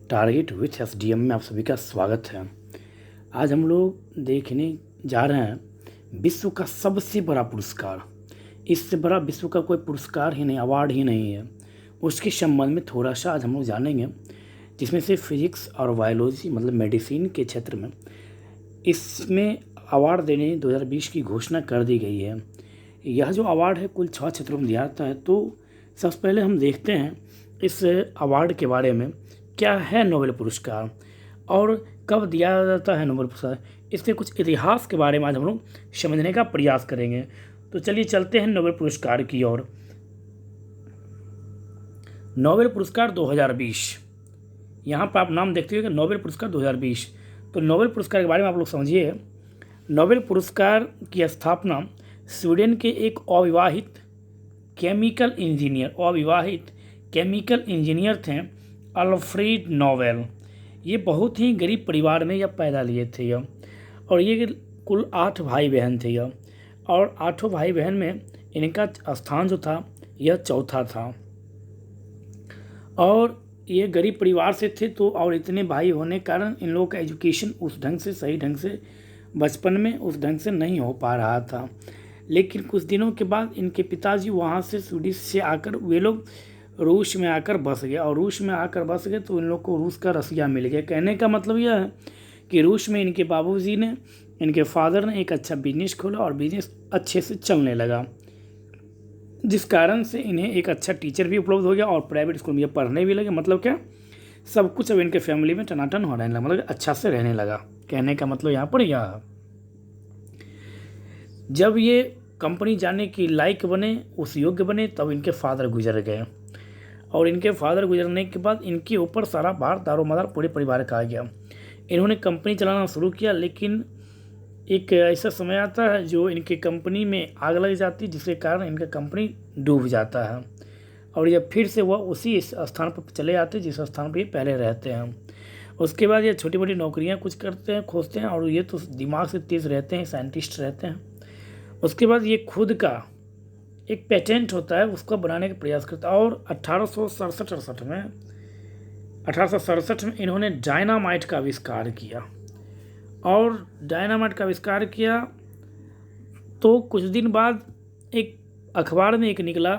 Target with SDM में आप सभी का स्वागत है। आज हम लोग देखने जा रहे हैं विश्व का सबसे बड़ा पुरस्कार। इससे बड़ा विश्व का कोई पुरस्कार ही नहीं, अवार्ड ही नहीं है। उसके संबंध में थोड़ा सा आज हम लोग जानेंगे, जिसमें से फिजिक्स और बायोलॉजी मतलब मेडिसिन के क्षेत्र में इसमें अवार्ड देने 2020 की घोषणा कर दी गई है। यह जो अवार्ड है कुल 6 क्षेत्रों में दिया जाता है। तो सबसे पहले हम देखते हैं इस अवार्ड के बारे में, क्या है नोबेल पुरस्कार और कब दिया जाता है नोबेल पुरस्कार। इसके कुछ इतिहास के बारे में आज हम लोग समझने का प्रयास करेंगे। तो चलिए चलते हैं नोबेल पुरस्कार की ओर। नोबेल पुरस्कार 2020, यहाँ पर आप नाम देखते हो नोबेल पुरस्कार 2020। तो नोबेल पुरस्कार के बारे में आप लोग समझिए। नोबेल पुरस्कार की स्थापना स्वीडन के एक अविवाहित केमिकल इंजीनियर थे, अल्फ्रेड नोबेल। ये बहुत ही गरीब परिवार में यह पैदा लिए थे यह, और ये कुल 8 भाई बहन थे यह, और 8 भाई बहन में इनका स्थान जो था यह चौथा था। और ये गरीब परिवार से थे, तो और इतने भाई होने के कारण इन लोगों का एजुकेशन उस ढंग से सही ढंग से बचपन में उस ढंग से नहीं हो पा रहा था। लेकिन कुछ दिनों के बाद इनके पिताजी वहाँ से स्वीडिश से आकर वे लोग रूस में आकर बस गए, और रूस में आकर बस गए तो इन लोग को रूस का रसिया मिल गया। कहने का मतलब यह है कि रूस में इनके बाबूजी ने, इनके फादर ने एक अच्छा बिजनेस खोला और बिजनेस अच्छे से चलने लगा, जिस कारण से इन्हें एक अच्छा टीचर भी उपलब्ध हो गया और प्राइवेट स्कूल में ये पढ़ने भी लगे। मतलब क्या, सब कुछ अब इनके फैमिली में टनाटन हो रहने लगा, मतलब अच्छा से रहने लगा। कहने का मतलब यहाँ पर यह है। जब ये कंपनी जाने की लायक बने, उस योग्य बने, तब इनके फादर गुजर गए, और इनके फादर गुजरने के बाद इनके ऊपर सारा भार दारोमदार पूरे परिवार का आ गया। इन्होंने कंपनी चलाना शुरू किया, लेकिन एक ऐसा समय आता है जो इनकी कंपनी में आग लग जाती है, जिसके कारण इनका कंपनी डूब जाता है, और जब फिर से वह उसी स्थान पर चले आते हैं जिस स्थान पर ये पहले रहते हैं। उसके बाद ये छोटी मोटी नौकरियां कुछ करते हैं, खोजते हैं, और ये तो दिमाग से तेज़ रहते हैं, साइंटिस्ट रहते हैं। उसके बाद ये खुद का एक पेटेंट होता है, उसको बनाने का प्रयास करता है, और 1867 में इन्होंने डायनामाइट का आविष्कार किया। और डायनामाइट का आविष्कार किया तो कुछ दिन बाद एक अखबार में एक निकला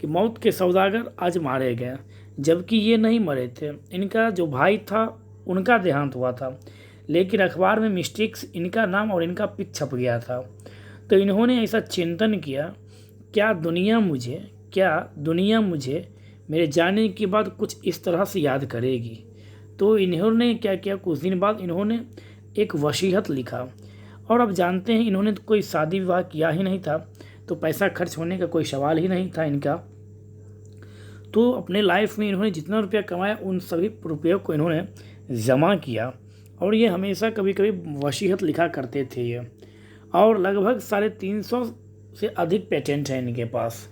कि मौत के सौदागर आज मारे गए, जबकि ये नहीं मरे थे। इनका जो भाई था उनका देहांत हुआ था, लेकिन अखबार में मिस्टेक्स इनका नाम और इनका पिक छप गया था। तो इन्होंने ऐसा चिंतन किया, क्या दुनिया मुझे मेरे जाने के बाद कुछ इस तरह से याद करेगी। तो इन्होंने क्या किया, कुछ दिन बाद इन्होंने एक वसीयत लिखा। और अब जानते हैं इन्होंने तो कोई शादी विवाह किया ही नहीं था, तो पैसा खर्च होने का कोई सवाल ही नहीं था इनका। तो अपने लाइफ में इन्होंने जितना रुपया कमाया उन सभी रुपयों को इन्होंने जमा किया, और ये हमेशा कभी कभी वसीयत लिखा करते थे ये। और लगभग 350 से अधिक पेटेंट है इनके पास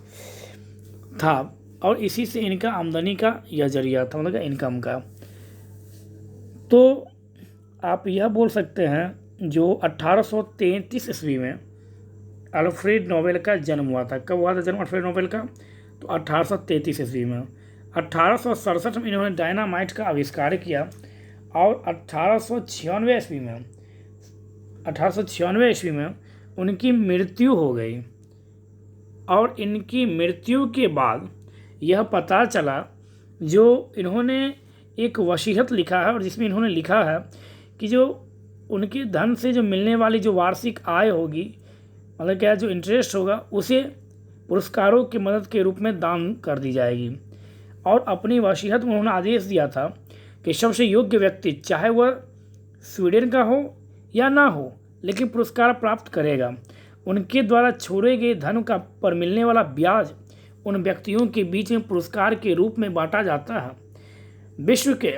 था, और इसी से इनका आमदनी का यह जरिया था, मतलब इनकम का। तो आप यह बोल सकते हैं जो 1833 ईस्वी में अल्फ्रेड नोबेल का जन्म हुआ था। कब हुआ था जन्म अल्फ्रेड नोबेल का? तो 1833 ईस्वी में। 1867 में इन्होंने डायनामाइट का आविष्कार किया, और 1896 ईस्वी में उनकी मृत्यु हो गई। और इनकी मृत्यु के बाद यह पता चला, जो इन्होंने एक वसीयत लिखा है, और जिसमें इन्होंने लिखा है कि जो उनके धन से जो मिलने वाली जो वार्षिक आय होगी, मतलब क्या जो इंटरेस्ट होगा, उसे पुरस्कारों की मदद के रूप में दान कर दी जाएगी। और अपनी वसीयत में उन्होंने आदेश दिया था कि सबसे योग्य व्यक्ति, चाहे वह स्वीडन का हो या ना हो, लेकिन पुरस्कार प्राप्त करेगा। उनके द्वारा छोड़े गए धन का पर मिलने वाला ब्याज उन व्यक्तियों के बीच में पुरस्कार के रूप में बांटा जाता है। विश्व के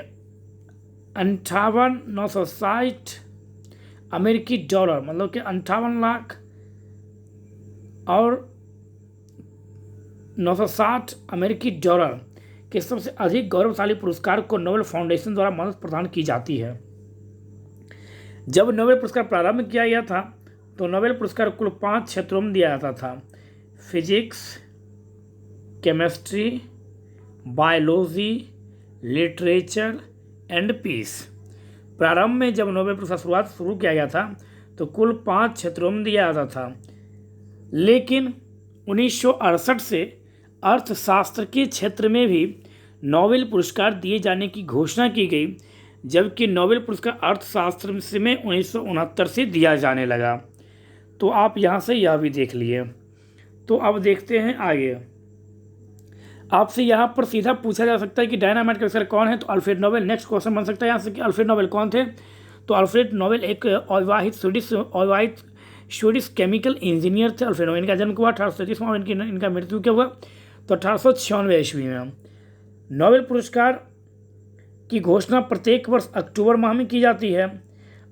58,960 अमेरिकी डॉलर, मतलब कि 58 लाख और 960 अमेरिकी डॉलर के सबसे अधिक गौरवशाली पुरस्कार को नोबेल फाउंडेशन द्वारा मदद प्रदान की जाती है। जब नोबेल पुरस्कार प्रारंभ किया गया था, तो नोबेल पुरस्कार कुल 5 क्षेत्रों में दिया जाता था: physics, chemistry, biology, literature, and peace. प्रारंभ में जब नोबेल पुरस्कार शुरू किया गया था तो कुल 5 क्षेत्रों में दिया जाता था, लेकिन 1968 से अर्थशास्त्र के क्षेत्र में भी नोबेल पुरस्कार दिए जाने की घोषणा की गई, जबकि नोबेल पुरस्कार अर्थशास्त्र में 1969 से दिया जाने लगा। तो आप यहाँ से यह भी देख लिए। तो अब देखते हैं आगे। आपसे यहाँ पर सीधा पूछा जा सकता है कि डायनामाइट का आविष्कार कौन है, तो अल्फ्रेड नोबेल। नेक्स्ट क्वेश्चन बन सकता है यहाँ से कि अल्फ्रेड नोबेल कौन थे, तो अल्फ्रेड नोबेल एक अविवाहित स्वीडिश केमिकल इंजीनियर थे। अल्फ्रेड नोबेल, इनका जन्म हुआ 1837 में और इनका मृत्यु क्या हुआ तो 1896 ईस्वी में। नोबेल पुरस्कार की घोषणा प्रत्येक वर्ष अक्टूबर माह में की जाती है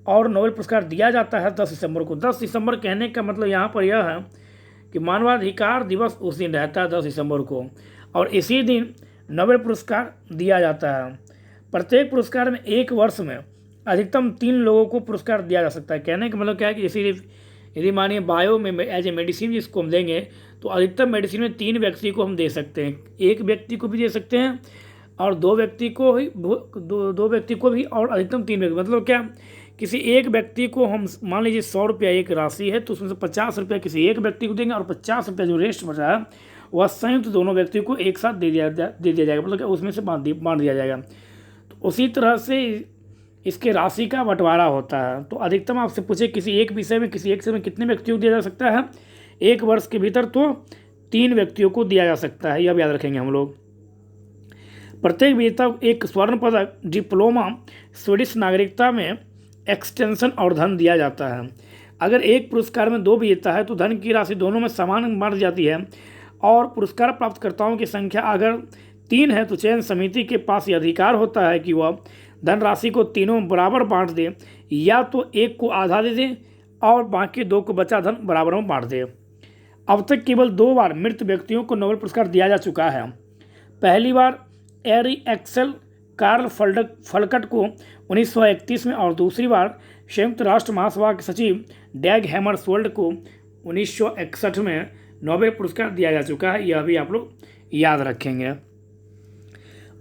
और नोबेल पुरस्कार दिया जाता है 10 दिसंबर को। 10 दिसंबर कहने का मतलब यहाँ पर यह है कि मानवाधिकार दिवस उस दिन रहता है 10 दिसंबर को, और इसी दिन नोबेल पुरस्कार दिया जाता है। प्रत्येक पुरस्कार में एक वर्ष में अधिकतम 3 लोगों को पुरस्कार दिया जा सकता है। कहने का मतलब क्या है कि इसीलिए यदि मानिए बायो में एज ए मेडिसिन जिसको हम देंगे तो अधिकतम मेडिसिन में 3 व्यक्ति को हम दे सकते हैं। एक व्यक्ति को भी दे सकते हैं और 2 व्यक्ति को भी और अधिकतम 3 व्यक्ति। मतलब क्या, किसी एक व्यक्ति को हम मान लीजिए 100 रुपया एक राशि है तो उसमें से 50 रुपया किसी एक व्यक्ति को देंगे और 50 रुपया जो रेस्ट बचा है वह संयुक्त दोनों व्यक्तियों को एक साथ दे दिया जाएगा। मतलब क्या, उसमें से बांट दिया जाएगा। तो उसी तरह से इसके राशि का बंटवारा होता है। तो अधिकतम आपसे पूछे किसी एक विषय में किसी एक समय कितने व्यक्तियों को दिया जा सकता है, एक वर्ष के भीतर तो 3 व्यक्तियों को दिया जा सकता है, यह भी याद रखेंगे हम लोग। प्रत्येक विजेता को एक स्वर्ण पदक, डिप्लोमा, स्वीडिश नागरिकता में एक्सटेंशन और धन दिया जाता है। अगर एक पुरस्कार में 2 विजेता है तो धन की राशि दोनों में समान बांट जाती है, और पुरस्कार प्राप्तकर्ताओं की संख्या अगर 3 है तो चयन समिति के पास यह अधिकार होता है कि वह धनराशि को तीनों में बराबर बांट दे, या तो एक को आधा दे दे और बाकी 2 को बचा धन बराबर में बांट दे। अब तक केवल 2 बार मृत व्यक्तियों को नोबेल पुरस्कार दिया जा चुका है। पहली बार एरी एक्सेल कार्ल फलकट को 1931 में और दूसरी बार संयुक्त राष्ट्र महासभा के सचिव डैग हैमरशोल्ड को 1961 में नोबेल पुरस्कार दिया जा चुका है, यह भी आप लोग याद रखेंगे।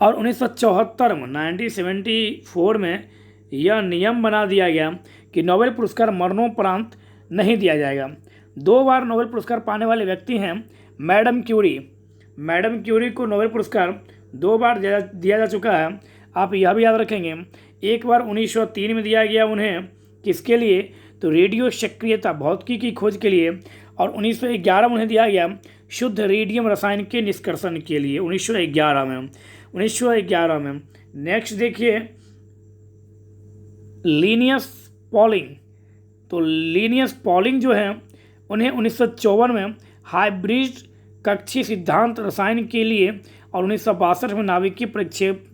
और 1974 में 1974 में यह नियम बना दिया गया कि नोबेल पुरस्कार मरणोपरांत नहीं दिया जाएगा। 2 बार नोबेल पुरस्कार पाने वाले व्यक्ति हैं मैडम क्यूरी। मैडम क्यूरी को नोबेल पुरस्कार 2 बार दिया जा चुका है, आप यह भी याद रखेंगे। एक बार 1903 में दिया गया उन्हें, किसके लिए, तो रेडियो सक्रियता भौतिकी की खोज के लिए, और 1911 में उन्हें दिया गया शुद्ध रेडियम रसायन के निष्कर्षण के लिए 1911 में। नेक्स्ट देखिए लिनियस पॉलिंग। तो लिनियस पॉलिंग जो है उन्हें 1954 में हाइब्रिड कक्षीय सिद्धांत रसायन के लिए और 1962 में नाभिकीय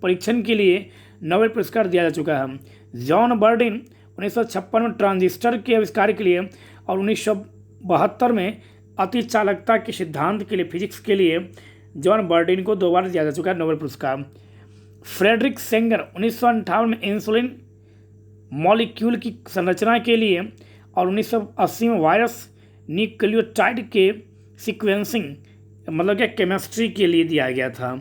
परीक्षण के लिए नोबेल पुरस्कार दिया जा चुका है। जॉन बर्डिन 1956 में ट्रांजिस्टर के आविष्कार के लिए और 1972 में अति चालकता के सिद्धांत के लिए फिजिक्स के लिए जॉन बर्डिन को 2 बार दिया जा चुका है नोबेल पुरस्कार। फ्रेडरिक सेंगर 1958 में इंसुलिन मॉलिक्यूल की संरचना के लिए और 1980 में वायरस न्यूक्लियोटाइड के सीक्वेंसिंग मतलब क्या केमिस्ट्री के लिए दिया गया था।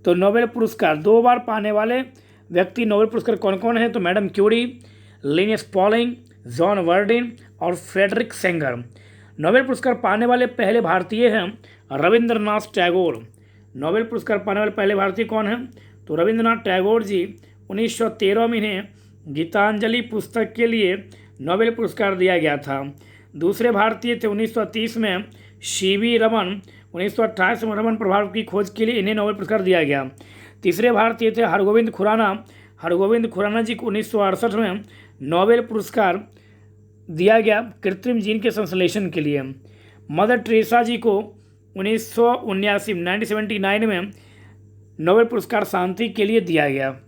तो नोबेल पुरस्कार 2 बार पाने वाले व्यक्ति नोबेल पुरस्कार कौन कौन है, तो madam Curie, Linus Pauling, John Bardeen और फ्रेडरिक सेंगर। नोबेल पुरस्कार पाने वाले पहले भारतीय हैं रविंद्रनाथ टैगोर। नोबेल पुरस्कार पाने वाले पहले भारतीय कौन हैं, तो रविंद्रनाथ टैगोर जी। 1913 में इन्हें गीतांजलि पुस्तक के लिए नोबेल पुरस्कार दिया गया था। दूसरे भारतीय थे 1930 में सीवी रमन। 1928 में रमन प्रभाव की खोज के लिए इन्हें नोबेल पुरस्कार दिया गया। तीसरे भारतीय थे हरगोविंद खुराना। हरगोविंद खुराना जी को 1968 में नोबेल पुरस्कार दिया गया कृत्रिम जीन के संश्लेषण के लिए। मदर टेरेसा जी को 1979 में नोबेल पुरस्कार शांति के लिए दिया गया।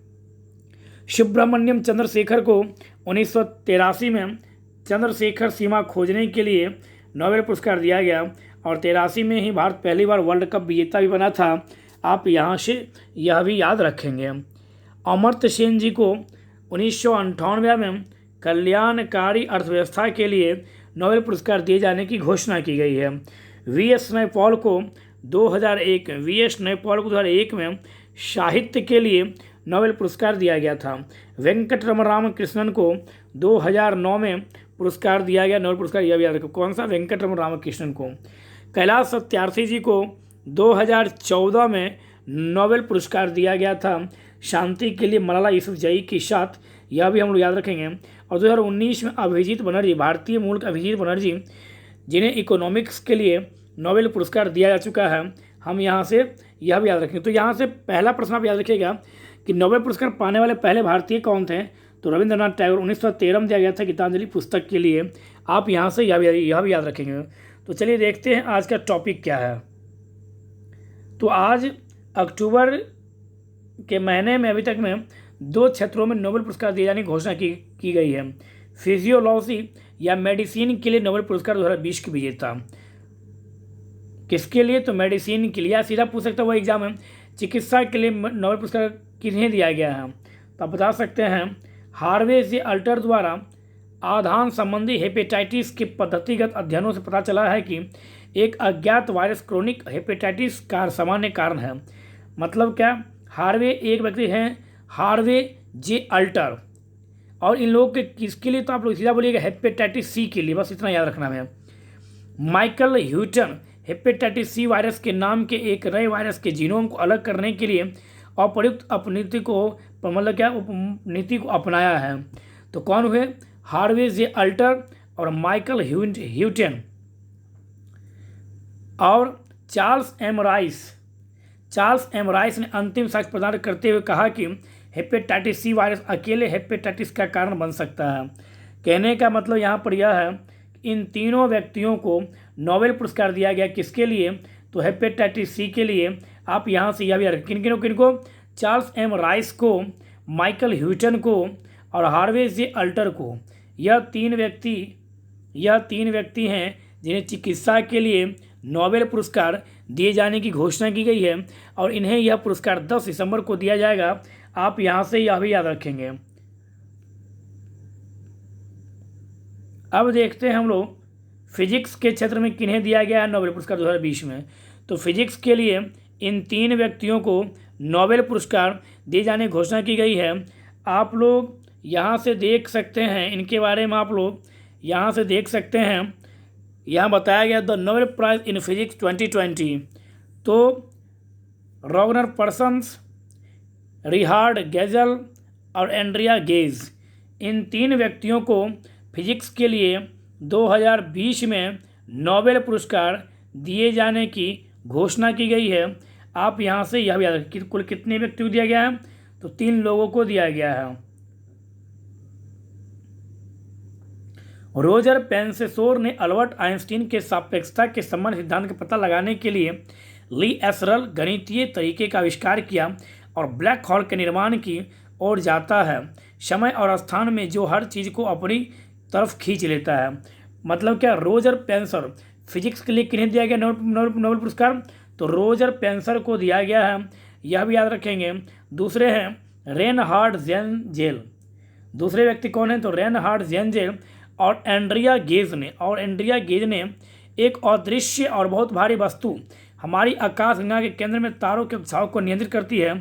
सुब्रमण्यम चंद्रशेखर को 1983 में चंद्रशेखर सीमा खोजने के लिए नोबेल पुरस्कार दिया गया और 83 में ही भारत पहली बार वर्ल्ड कप विजेता भी बना था। आप यहाँ से यह भी याद रखेंगे। अमर्त्य सेन जी को 1998 में कल्याणकारी अर्थव्यवस्था के लिए नोबेल पुरस्कार दिए जाने की घोषणा की गई है। वी.एस. नैपॉल को 2001 में साहित्य के लिए नोबेल पुरस्कार दिया गया था। वेंकटरमण रामकृष्णन को 2009 में पुरस्कार दिया गया, नोबेल पुरस्कार, यह भी याद रखो। कौन सा? वेंकटरमण रामकृष्णन को। कैलाश सत्यार्थी जी को 2014 में नोबेल पुरस्कार दिया गया था शांति के लिए मलाला यूसुफजई के साथ, यह भी हम लोग याद रखेंगे। और 2019 में अभिजीत बनर्जी, भारतीय मूल के अभिजीत बनर्जी, जिन्हें इकोनॉमिक्स के लिए नोबेल पुरस्कार दिया जा चुका है, हम यहाँ से यह भी याद रखेंगे। तो यहाँ से पहला प्रश्न आप याद रखिएगा कि नोबेल पुरस्कार पाने वाले पहले भारतीय कौन थे? तो रविंद्रनाथ टैगोर, 1913 में दिया गया था गीतांजलि पुस्तक के लिए। आप यहाँ से यह भी याद रखेंगे। तो चलिए देखते हैं आज का टॉपिक क्या है। तो आज अक्टूबर के महीने में अभी तक में 2 क्षेत्रों में नोबेल पुरस्कार दिए जाने की घोषणा की गई है। फिजियोलॉजी या मेडिसिन के लिए नोबेल पुरस्कार 2020 के विजेता किसके लिए? तो मेडिसिन के लिए। या सीधा पूछ सकता है, वो एग्जाम है, चिकित्सा के लिए नोबेल पुरस्कार किन्हें दिया गया है? तो आप बता सकते हैं हार्वे जे अल्टर द्वारा आधान संबंधी हेपेटाइटिस के पद्धतिगत अध्ययनों से पता चला है कि एक अज्ञात वायरस क्रोनिक हेपेटाइटिस का सामान्य कारण है। मतलब क्या? हार्वे एक व्यक्ति हैं, हार्वे जे अल्टर, और इन लोगों के किसके लिए? तो आप लोग सीधा बोलिएगा हेपेटाइटिस सी के लिए, बस इतना याद रखना है। Michael Houghton hepatitis C virus के नाम के एक नए वायरस के जीनोम को अलग करने के लिए अप्रयुक्त अपनीति को मतलब क्या नीति को अपनाया है। तो कौन हुए? हार्वे जे अल्टर और माइकल ह्यूटन। और चार्ल्स एम राइस ने अंतिम साक्ष्य प्रदान करते हुए कहा कि हेपेटाइटिस सी वायरस अकेले हेपेटाइटिस का कारण बन सकता है। कहने का मतलब यहाँ पर यह है, इन तीनों व्यक्तियों को नोबेल पुरस्कार दिया गया किसके लिए? तो हेपेटाइटिस सी के लिए। आप यहाँ से यह भी रखें, किनको? चार्ल्स एम राइस को, माइकल ह्यूटन को और हार्वे जे अल्टर को। यह तीन व्यक्ति हैं जिन्हें चिकित्सा के लिए नोबेल पुरस्कार दिए जाने की घोषणा की गई है, और इन्हें यह पुरस्कार 10 दिसंबर को दिया जाएगा। आप यहाँ से यह भी याद रखेंगे। अब देखते हैं हम लोग फिजिक्स के क्षेत्र में किन्हें दिया गया है नोबेल पुरस्कार 2020 में। तो फिजिक्स के लिए इन 3 व्यक्तियों को नोबेल पुरस्कार दिए जाने की घोषणा की गई है। आप लोग यहाँ से देख सकते हैं, इनके बारे में आप लोग यहाँ से देख सकते हैं। यहाँ बताया गया the Nobel prize in physics 2020। तो रॉगनर पर्सन्स, रिहार्ड गेजल और एंड्रिया गेज, इन 3 व्यक्तियों को फिजिक्स के लिए 2020 में नोबेल पुरस्कार दिए जाने की घोषणा की गई है। आप यहाँ से यह भी याद रखें, कुल कितने व्यक्तियों को दिया गया है? तो 3 लोगों को दिया गया है। रोजर पेंसेसोर ने अल्बर्ट आइंस्टीन के सापेक्षता के संबंध सिद्धांत का पता लगाने के लिए ली एसरल गणितीय तरीके का आविष्कार किया और ब्लैक होल के निर्माण की ओर जाता है, समय और स्थान में जो हर चीज़ को अपनी तरफ खींच लेता है। मतलब क्या? रोजर पेंसर। फिजिक्स के लिए किन्हें दिया गया नोबेल पुरस्कार? तो रोजर पेंसर को दिया गया है, यह भी याद रखेंगे। दूसरे हैं रेनहार्ड जेनजेल। दूसरे व्यक्ति कौन है? तो रेनहार्ड जेनजेल और एंड्रिया गेज ने एक अदृश्य और बहुत भारी वस्तु हमारी आकाश गंगा के केंद्र में तारों के उत्साह को नियंत्रित करती है।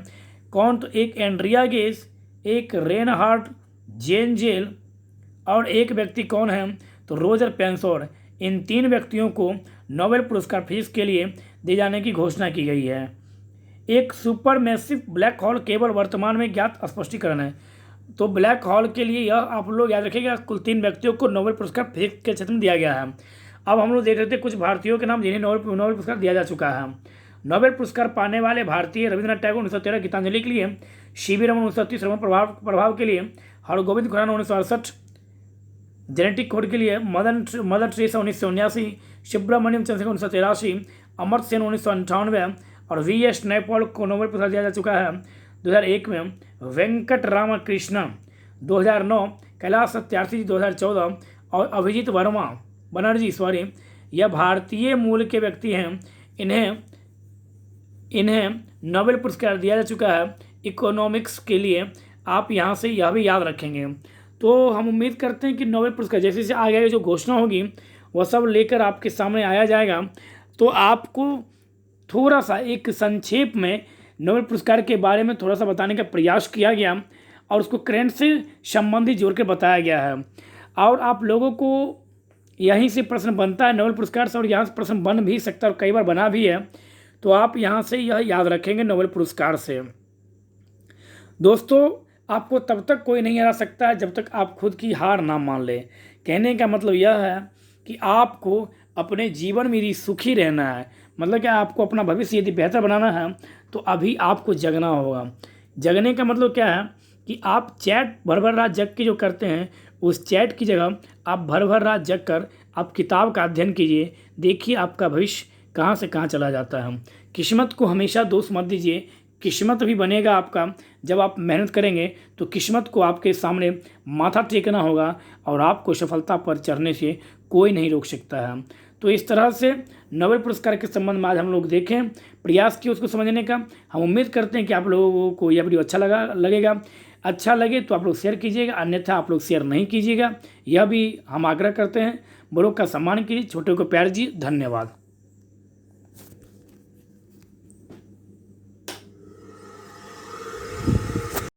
कौन? तो एक एंड्रिया गेज, एक रेनहार्ड जेनजेल और एक व्यक्ति कौन है? तो रोजर पेंसोर। इन 3 व्यक्तियों को नोबेल पुरस्कार फिजिक्स के लिए दिए जाने की घोषणा की गई है। एक सुपरमैसिव ब्लैक होल केवल वर्तमान में ज्ञात स्पष्टीकरण है। तो ब्लैक होल के लिए यह आप लोग याद रखिएगा, कुल 3 व्यक्तियों को नोबेल पुरस्कार फिजिक्स के क्षेत्र में दिया गया है। अब हम लोग देख रहे थे कुछ भारतीयों के नाम जिन्हें नोबेल पुरस्कार दिया जा चुका है। नोबेल पुरस्कार पाने वाले भारतीय: रविंद्रनाथ टैगोर 1913 गीतांजलि के लिए, सीवी रमन 1930 रमन प्रभाव के लिए, हरगोविंद खुराना 1968 जेनेटिक कोड के लिए, मदर टेरेसा 1979, सुब्रमण्यम चंद्रशेखर 1983, अमर्त्य सेन 1998 और वी.एस. नैपॉल को नोबेल पुरस्कार दिया जा चुका है 2001 में, वेंकट रामकृष्णन 2009, कैलाश सत्यार्थी 2014 और अभिजीत बनर्जी यह भारतीय मूल के व्यक्ति हैं। इन्हें नोबेल पुरस्कार दिया जा चुका है इकोनॉमिक्स के लिए। आप यहाँ से यह भी याद रखेंगे। तो हम उम्मीद करते हैं कि नोबेल पुरस्कार जैसे जैसे आगे जो घोषणा होगी वह सब लेकर आपके सामने आया जाएगा। तो आपको थोड़ा सा एक संक्षेप में नोबेल पुरस्कार के बारे में थोड़ा सा बताने का प्रयास किया गया और उसको करंट से संबंधित जोड़ के बताया गया है। और आप लोगों को यहीं से प्रश्न बनता है नोबेल पुरस्कार से, और यहाँ से प्रश्न बन भी सकता है और कई बार बना भी है, तो आप यहाँ से यह याद रखेंगे नोबेल पुरस्कार से। दोस्तों, आपको तब तक कोई नहीं हरा सकता है जब तक आप खुद की हार ना मान लें। कहने का मतलब यह है कि आपको अपने जीवन में यदि सुखी रहना है, मतलब कि आपको अपना भविष्य यदि बेहतर बनाना है, तो अभी आपको जगना होगा। जगने का मतलब क्या है कि आप चैट भर भर रात जग के जो करते हैं, उस चैट की जगह आप भर भर रात जग कर आप किताब का अध्ययन कीजिए। देखिए आपका भविष्य कहाँ से कहाँ चला जाता है। किस्मत को हमेशा दोष मत दीजिए, किस्मत भी बनेगा आपका। जब आप मेहनत करेंगे तो किस्मत को आपके सामने माथा टेकना होगा और आपको सफलता पर चढ़ने से कोई नहीं रोक सकता है। तो इस तरह से नोबेल पुरस्कार के संबंध में आज हम लोग देखें, प्रयास किए उसको समझने का। हम उम्मीद करते हैं कि आप लोगों को यह वीडियो अच्छा लगेगा। अच्छा लगे तो आप लोग शेयर कीजिएगा, अन्यथा आप लोग शेयर नहीं कीजिएगा, यह भी हम आग्रह करते हैं। बड़ों का सम्मान कीजिए, छोटों को प्यार दीजिए। धन्यवाद।